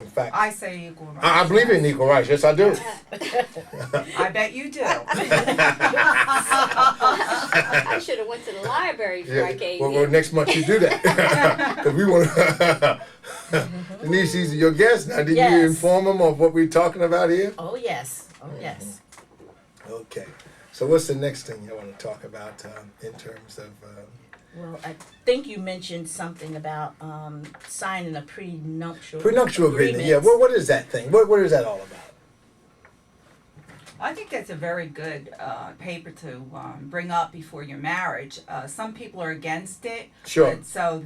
In fact, I say equal rights. I believe in equal rights. Yes, I do. I bet you do. I should have went to the library before I came Well, here. next month you do that. Because we want to. Denise, these are your guests now. Did you Yes. inform them of what we're talking about here? Oh, yes. Oh, yes. Okay. So what's the next thing you want to talk about in terms of... Well, I think you mentioned something about signing a prenuptial agreement. Yeah, what is that thing? What is that all about? I think that's a very good paper to bring up before your marriage. Some people are against it. Sure. So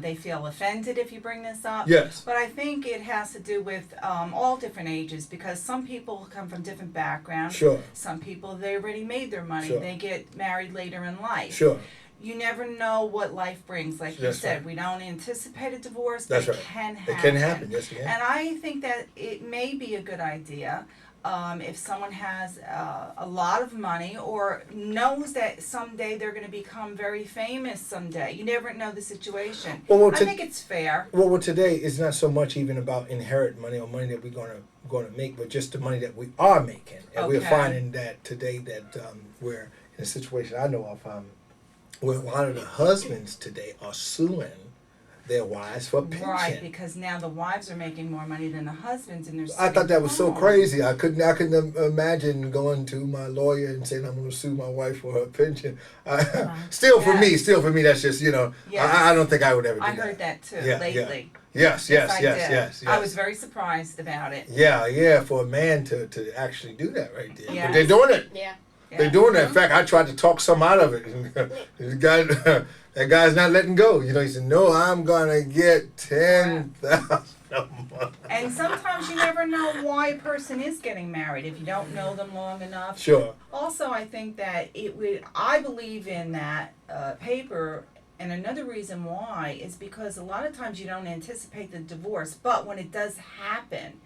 they feel offended if you bring this up. Yes. But I think it has to do with all different ages, because some people come from different backgrounds. Sure. Some people, they already made their money. Sure. They get married later in life. Sure. You never know what life brings. Like you That's said, right. we don't anticipate a divorce, That's but right. it can happen. It can happen, yes it can. And I think that it may be a good idea if someone has a lot of money or knows that someday they're going to become very famous someday. You never know the situation. Well, I think it's fair. Well, today it's not so much even about inherit money or money that we're going to make, but just the money that we are making. And we're Okay. finding that today that we're in a situation I know of where a lot of the husbands today are suing their wives for pension. Right, because now the wives are making more money than the husbands, and they're I thought that was so home. crazy. I couldn't imagine going to my lawyer and saying I'm going to sue my wife for her pension. Still for me, that's just Yes. I don't think I would ever do I that. heard that too Yeah, lately. Yes, I did. yes. I was very surprised about it. Yeah, for a man to actually do that right there. Yes. But they're doing it. Yeah. They're doing that. In fact, I tried to talk some out of it. The guy, that guy's not letting go. He said, "No, I'm gonna get 10,000 a month." And sometimes you never know why a person is getting married if you don't know them long enough. Sure. Also, I think that I believe in that paper, and another reason why is because a lot of times you don't anticipate the divorce, but when it does happen,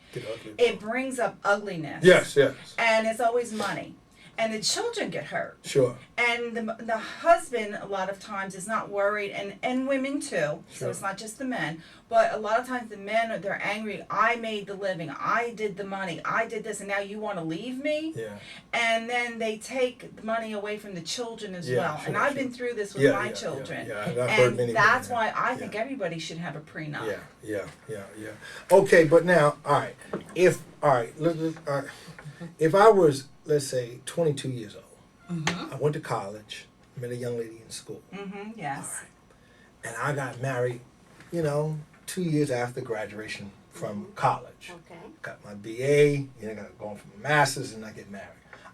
it brings up ugliness. Yes. And it's always money. And the children get hurt. Sure. And the husband, a lot of times, is not worried, and women too, so Sure. it's not just the men, but a lot of times the men, they're angry, I made the living, I did the money, I did this, and now you want to leave me? Yeah. And then they take the money away from the children as Yeah, well. sure, and I've sure. been through this with Yeah, my yeah, children. yeah. I've heard And many that's women, why I yeah. think everybody should have a prenup. Yeah. Okay, but now, all right. If I was, let's say, 22 years old, Mm-hmm. I went to college, met a young lady in school, Mm-hmm, yes. and I got married, 2 years after graduation from college. Okay. Got my BA, I got going for my master's, and I get married.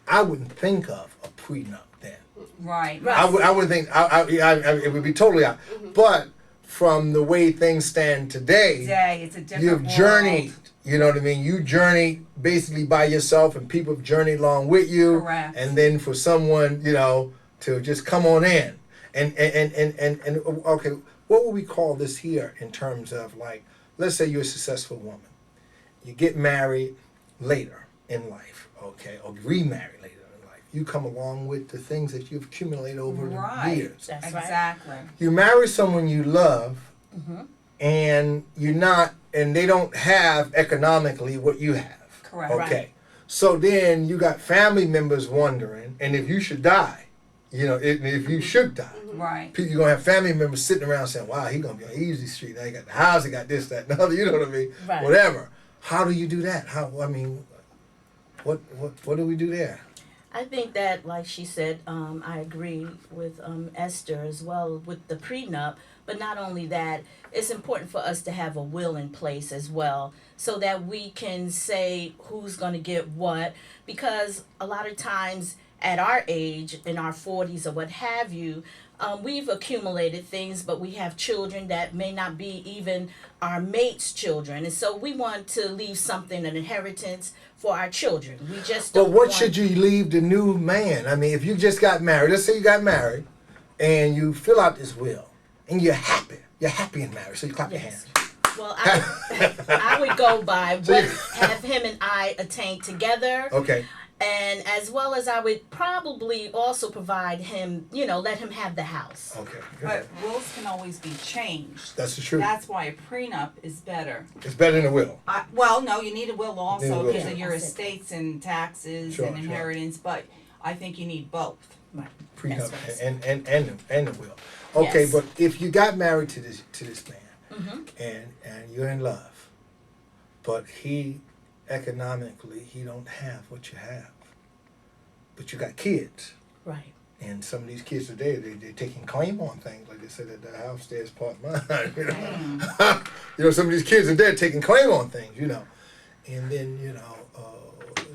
I wouldn't think of a prenup then. Right. I wouldn't think. It would be totally out. But from the way things stand today, It's a different you've world. journeyed. You know what I mean? You journeyed basically by yourself, and people have journeyed along with you. Correct. And then for someone, to just come on in, and okay, what would we call this here in terms of, like, let's say you're a successful woman, you get married later in life, okay, or remarried later in life. You come along with the things that you've accumulated over the years. That's right. Exactly. You marry someone you love, and and they don't have economically what you have. Correct. Okay. Right. So then you got family members wondering, and if you should die, if you should die, Right. you're gonna have family members sitting around saying, "Wow, he's gonna be on easy street. Now he got the house, he got this, that, and the other." You know what I mean? Right. Whatever. How do you do that? What do we do there? I think that, like she said, I agree with Esther as well with the prenup. But not only that, it's important for us to have a will in place as well, so that we can say who's going to get what. Because a lot of times at our age, in our 40s or what have you, we've accumulated things, but we have children that may not be even our mate's children. And so we want to leave something, an inheritance for our children. We just don't But what want... should you leave the new man? I mean, if you just got married, let's say you got married, and you fill out this will, and you're happy in marriage, so you clap your hands. Well, I would go by what have him and I attained together. Okay. And as well as I would probably also provide him, let him have the house. Okay. But wills can always be changed. That's the truth. That's why a prenup is better. It's better than a will. Well, no, you need a will Need a also will. because of your estates and taxes Sure, and sure. inheritance, but I think you need both. Right. Prenup That's what I said. and the will. Okay, Yes. but if you got married to this man Mm-hmm. and you're in love, but he economically he don't have what you have, but you got kids. Right. And some of these kids today, they're taking claim on things. Like they said that the house there is part mine. You know? You know, some of these kids are there taking claim on things, you know. And then, you know,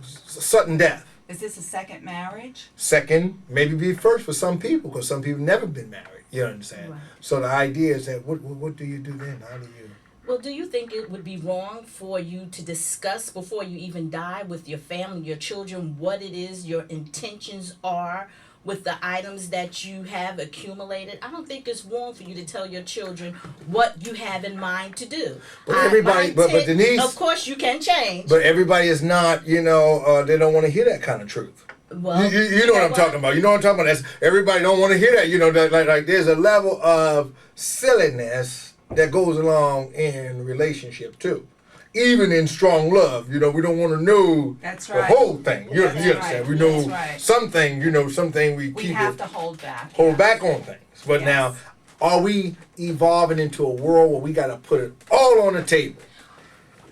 sudden death. Is this a second marriage? Second, maybe be first for some people, because some people never been married. You understand? Right. So the idea is that what do you do then? How do you? Well, do you think it would be wrong for you to discuss before you even die with your family, your children, what it is your intentions are with the items that you have accumulated? I don't think it's wrong for you to tell your children what you have in mind to do. But everybody, but Denise, of course, you can change. but everybody is not. You know, they don't want to hear that kind of truth. Well, You know what I'm talking about. You know what I'm talking about. That's, everybody don't want to hear that. You know, that like there's a level of silliness that goes along in relationship too. Even in strong love, you know, we don't want to know That's the right. whole thing. You That's understand? right. We know That's right. something. You know, something we We keep have it, to hold back. hold yes. back on things. But Yes. now, are we evolving into a world where we got to put it all on the table?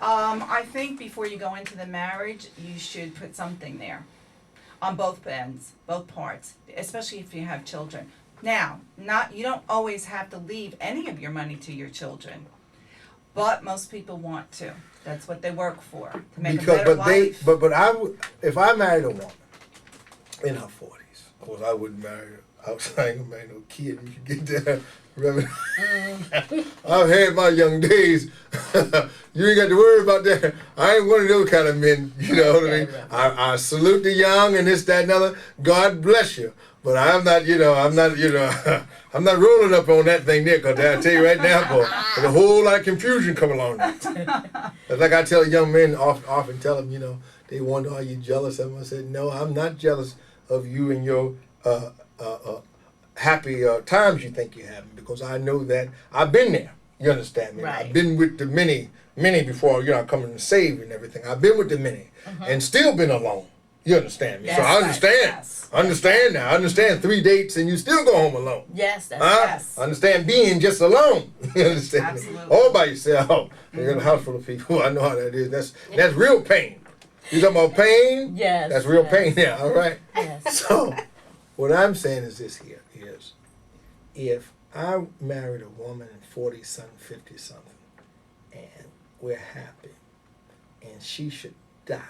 I think before you go into the marriage, you should put something there on both ends, both parts, especially if you have children. Now, you don't always have to leave any of your money to your children, but most people want to. That's what they work for, to make a better life. But I would, if I married a woman in her 40s, of course I wouldn't marry her. I was saying, marry no kid. You should get that. Reverend. I've had my young days. You ain't got to worry about that. I ain't one of those kind of men. You know what I mean? I salute the young and this, that, and other. God bless you. But I'm not, I'm not rolling up on that thing there, because I tell you right now, boy, there's a whole lot of confusion come along there. It's like I tell young men often tell them, they wonder, are you jealous? I said, no, I'm not jealous of you and your happy times you think you're having, because I know that I've been there. You understand me? Right. I've been with the many before, coming to save and everything. I've been with the many and still been alone. You understand me? Yes, so I understand. yes. I understand now. I understand 3 dates and you still go home alone. Yes, that's Yes. I understand being just alone. You understand me? Absolutely. All by yourself. You got a house full of people. I know how that is. That's real pain. You talking about pain? Yes. That's real yes. pain now, all right? Yes. So, what I'm saying is this here is, if I married a woman in 40-something, 50-something, and we're happy, and she should die,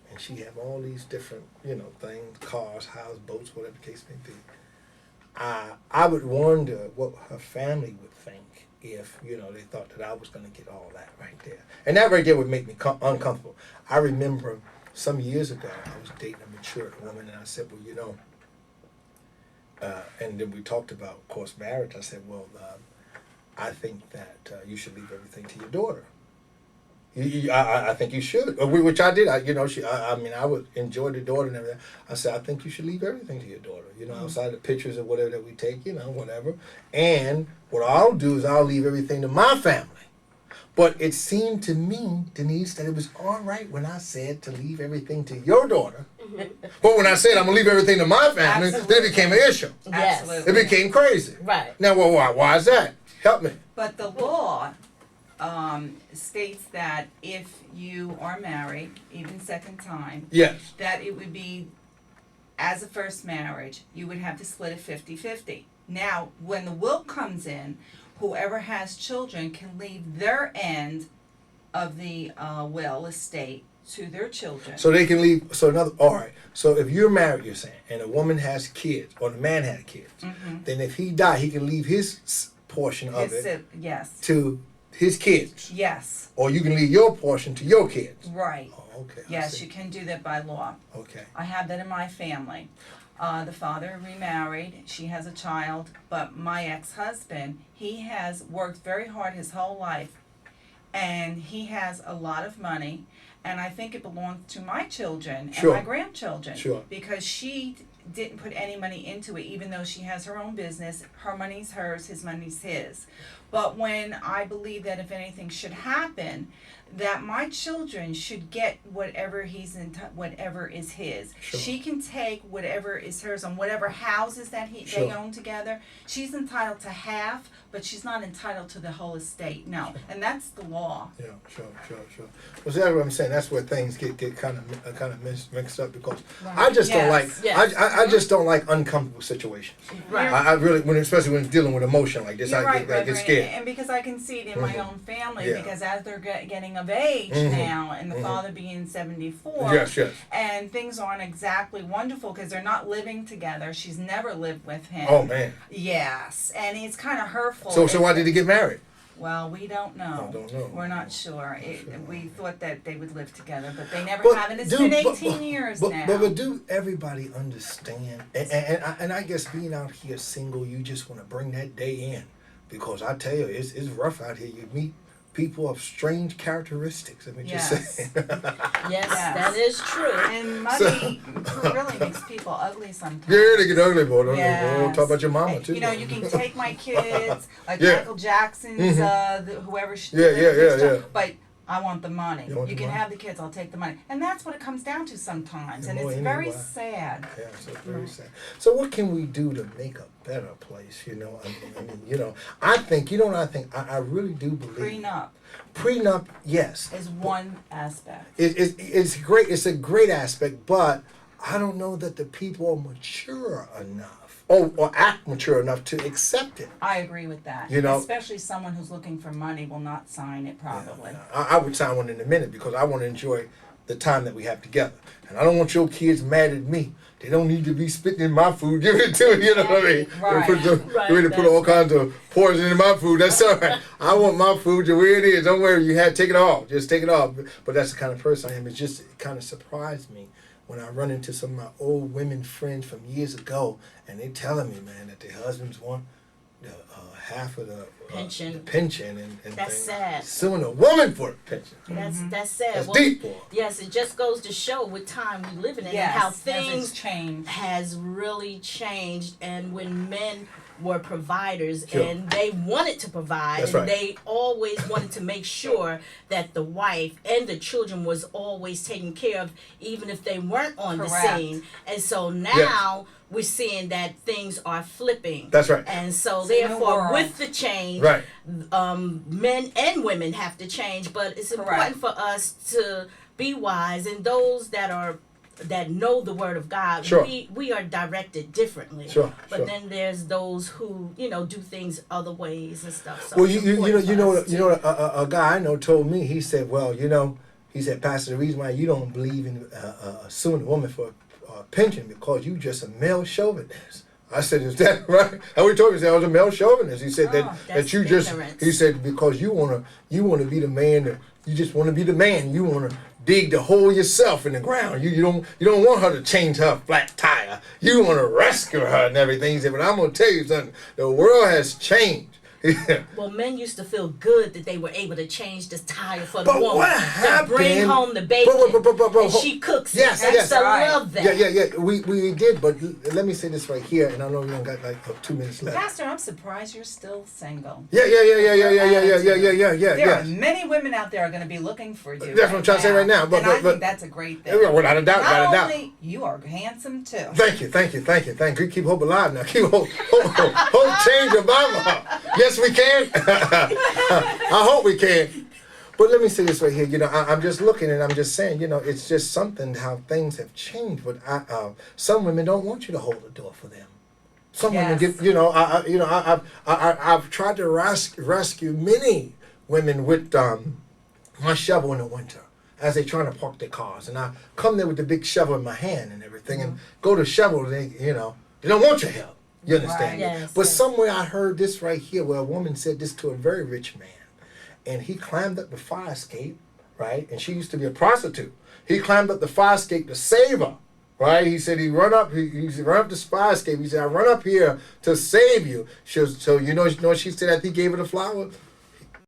and she have all these different, things, cars, house, boats, whatever the case may be, I would wonder what her family would think if, they thought that I was going to get all that right there. And that right there would make me uncomfortable. I remember some years ago, I was dating a mature woman, and I said, well, and then we talked about, of course, marriage. I said, well, I think that you should leave everything to your daughter. I think you should, which I did. I would enjoy the daughter and everything. I said, I think you should leave everything to your daughter, outside the pictures or whatever that we take, whatever. And what I'll do is I'll leave everything to my family. But it seemed to me, Denise, that it was all right when I said to leave everything to your daughter. But when I said I'm going to leave everything to my family, then it became an issue. Yes. Absolutely. It became crazy. Right. Now, well, why is that? Help me. But the law states that if you are married, even second time, Yes. that it would be, as a first marriage, you would have to split it 50-50. Now, when the will comes in, whoever has children can leave their end of the will estate to their children. So they can leave. All right. So if you're married, you're saying, and a woman has kids, or the man had kids, then if he died, he can leave his portion of it Yes. to his kids. Yes. Or you can leave your portion to your kids. Right. Oh, okay. I Yes, see. you can do that by law. Okay. I have that in my family. The father remarried, she has a child, but my ex-husband, he has worked very hard his whole life, and he has a lot of money, and I think it belongs to my children and Sure. my grandchildren. Sure. Because she didn't put any money into it, even though she has her own business. Her money's hers, his money's his. But when I believe that if anything should happen, that my children should get whatever whatever is his. Sure. She can take whatever is hers on whatever houses that they Sure. own together. She's entitled to half, but she's not entitled to the whole estate. No, and that's the law. Yeah, sure. Well, see, that's what I'm saying. That's where things get kind of mixed up because I just don't like I just don't like uncomfortable situations. Right. I really especially when dealing with emotion like this, You're I right, get Reverend, scared. and because I can see it in my own family, Yeah. because as they're getting of age now, and the father being 74, Yes. and things aren't exactly wonderful because they're not living together. She's never lived with him. Oh man. Yes, and it's kind of hurtful. So why did he get married? Well, we don't know. I don't know. We're not sure. We thought that they would live together, but they never But have, and it's do- been 18 years but, now. But do everybody understand? And I guess being out here single, you just want to bring that day in because I tell you, it's rough out here. You meet people of strange characteristics. Let me just say. Yes, that is true. And money really makes people ugly sometimes. Yeah, they get ugly, boy. Yes. We'll talk about your mama too. You know, you can take my kids, like Yeah. Michael Jackson's, whoever. Yeah. But I want the money. You want You the can money? have the kids. I'll take the money, and that's what it comes down to sometimes, Yeah, and boy, it's very anyway. sad. Yeah, so very sad. So what can we do to make a better place? I mean, I think, what I think? I really do believe. Prenup, yes. Is one aspect. It's great. It's a great aspect, but I don't know that the people are mature enough or act mature enough to accept it. I agree with that. Especially someone who's looking for money will not sign it probably. Yeah. I would sign one in a minute because I want to enjoy the time that we have together. And I don't want your kids mad at me. They don't need to be spitting in my food. Give it to me, you know what I mean? Right. They put all kinds of poison in my food. That's all right. I want my food the way it is. Don't worry, take it off. Just take it off. But that's the kind of person I am. It kind of surprised me when I run into some of my old women friends from years ago, and they telling me, man, that their husbands want the half of the pension and that's things. sad. Suing a woman for a pension. That's sad. That's deep, boy. Yes, it just goes to show what time we live in and how things has really changed. And when men were providers and they wanted to provide, That's and right. they always wanted to make sure that the wife and the children was always taken care of, even if they weren't on the scene. And so now we're seeing that things are flipping. That's right. And so therefore, with the change, right. Men and women have to change, but it's important for us to be wise, and those that know the word of God, we are directed differently. But then there's those who do things other ways and stuff. So well, a guy I know told me, he said, well, he said, Pastor, the reason why you don't believe in suing a woman for a pension because you just a male chauvinist. I said, is that right? And we told him, he said, I was a male chauvinist. He said that you ignorance. He said, because you wanna be the man, you just want to be the man. You want to dig the hole yourself in the ground. You don't want her to change her flat tire. You want to rescue her and everything. He said, but I'm gonna tell you something. The world has changed. Well, men used to feel good that they were able to change the tire for the But woman. what happened? To bring home the bacon. And she cooks it. I love that. Yeah. We did, but let me say this right here, and I know we only got like 2 minutes left. Pastor, I'm surprised you're still single. Yeah. There are many women out there are going to be looking for you. That's what I'm trying to say right now. But I think that's a great thing. Without a doubt, Not only you are handsome too. Thank you. Keep hope alive now. Keep hope change your Bible. Yes, we can. I hope we can. But let me say this right here. I'm just looking and I'm just saying, it's just something how things have changed. But some women don't want you to hold the door for them. Some women get, I've tried to rescue many women with my shovel in the winter as they trying to park their cars, and I come there with the big shovel in my hand and everything, and go to shovel. They don't want your help. You understand? Right. Yes, but somewhere I heard this right here where a woman said this to a very rich man. And he climbed up the fire escape, right? And she used to be a prostitute. He climbed up the fire escape to save her, right? He said he run up this fire escape. He said, I run up here to save you. So you know what she said after he gave her the flower?